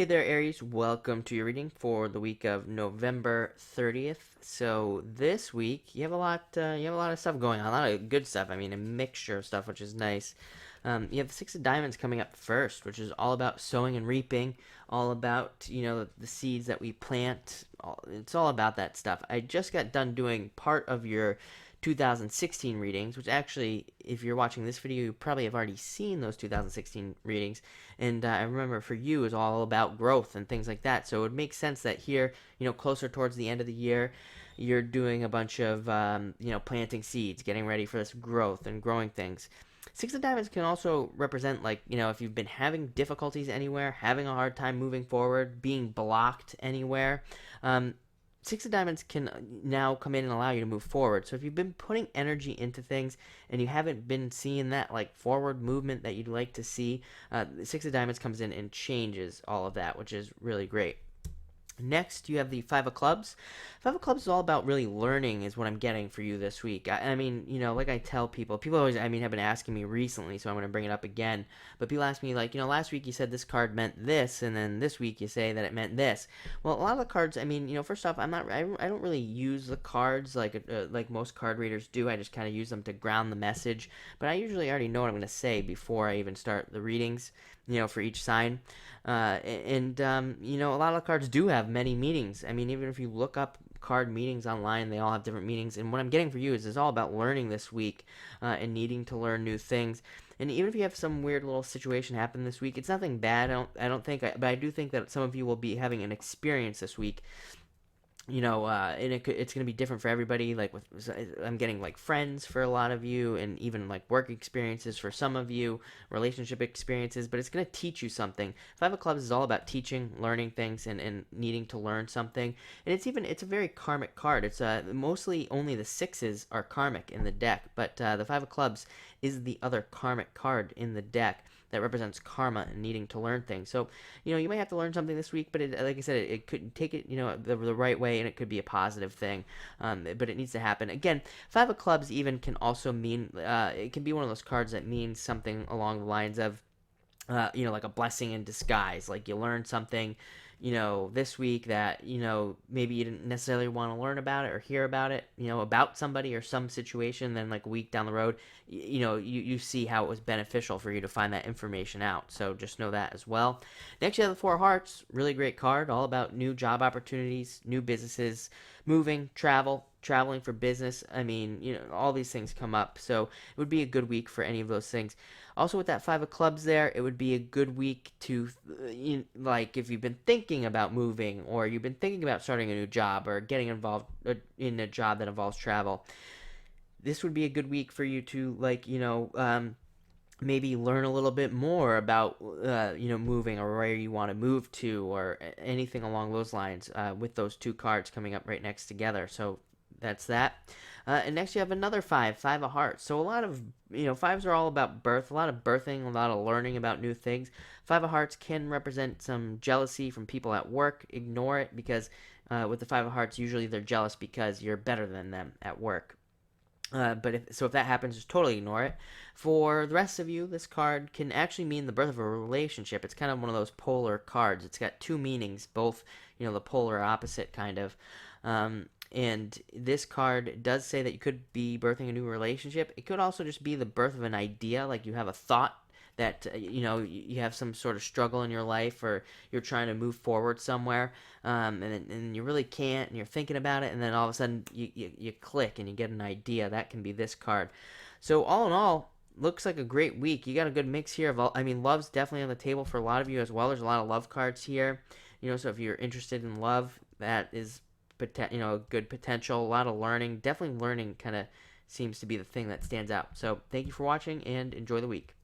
Hey there, Aries. Welcome to your reading for the week of November 30th. So this week you have a lot of stuff going on, a lot of good stuff. I mean, a mixture of stuff, which is nice. You have the Six of Diamonds coming up first, which is all about sowing and reaping, all about the seeds that we plant. It's all about that stuff. I just got done doing part of your 2016 readings, which actually, if you're watching this video, you probably have already seen those 2016 readings. And I remember for you is all about growth and things like that. So it would make sense that here, closer towards the end of the year, you're doing a bunch of, planting seeds, getting ready for this growth and growing things. Six of Diamonds can also represent, like, if you've been having difficulties anywhere, having a hard time moving forward, being blocked anywhere. Six of Diamonds can now come in and allow you to move forward. So if you've been putting energy into things and you haven't been seeing that like forward movement that you'd like to see, Six of Diamonds comes in and changes all of that, which is really great. Next, you have the Five of Clubs. Five of Clubs is all about really learning, is what I'm getting for you this week. I mean, like I tell people always, have been asking me recently, so I'm going to bring it up again. But people ask me, like, last week you said this card meant this, and then this week you say that it meant this. Well, a lot of the cards, first off, I don't really use the cards like most card readers do. I just kind of use them to ground the message. But I usually already know what I'm going to say before I even start the readings, for each sign. A lot of cards do have many meanings. I mean, even if you look up card meanings online, they all have different meanings. And what I'm getting for you is all about learning this week and needing to learn new things. And even if you have some weird little situation happen this week, it's nothing bad. I don't think, but I do think that some of you will be having an experience this week, and it's going to be different for everybody. Like I'm getting like friends for a lot of you, and even like work experiences for some of you, relationship experiences, but it's going to teach you something. Five of Clubs is all about teaching, learning things, and needing to learn something. And it's a very karmic card. It's mostly only the sixes are karmic in the deck, but the Five of Clubs is the other karmic card in the deck that represents karma and needing to learn things. So, you might have to learn something this week, but like I said, it could take it, the right way, and it could be a positive thing. But it needs to happen. Again, Five of Clubs even can also mean, it can be one of those cards that means something along the lines of, like a blessing in disguise. Like you learn something, this week that, maybe you didn't necessarily want to learn about it or hear about it, about somebody or some situation. Then like a week down the road, you see how it was beneficial for you to find that information out. So just know that as well. Next, you have the Four of Hearts. Really great card, all about new job opportunities, new businesses, moving, traveling for business. I mean, all these things come up. So it would be a good week for any of those things. Also, with that Five of Clubs there, it would be a good week to, like, if you've been thinking about moving, or you've been thinking about starting a new job, or getting involved in a job that involves travel. This would be a good week for you to, like, maybe learn a little bit more about, moving, or where you want to move to, or anything along those lines, with those two cards coming up right next together. So that's that. And next you have another Five of Hearts. So a lot of, fives are all about birth, a lot of birthing, a lot of learning about new things. Five of Hearts can represent some jealousy from people at work. Ignore it, because with the Five of Hearts, usually they're jealous because you're better than them at work. But if that happens, just totally ignore it. For the rest of you, this card can actually mean the birth of a relationship. It's kind of one of those polar cards. It's got two meanings, both, the polar opposite kind of. And this card does say that you could be birthing a new relationship. It could also just be the birth of an idea, like you have a thought that, you have some sort of struggle in your life, or you're trying to move forward somewhere, and you really can't, and you're thinking about it, and then all of a sudden you click and you get an idea. That can be this card. So all in all, looks like a great week. You got a good mix here of all. I mean, love's definitely on the table for a lot of you as well. There's a lot of love cards here. So if you're interested in love, that is good potential. A lot of learning. Definitely learning kind of seems to be the thing that stands out. So thank you for watching, and enjoy the week.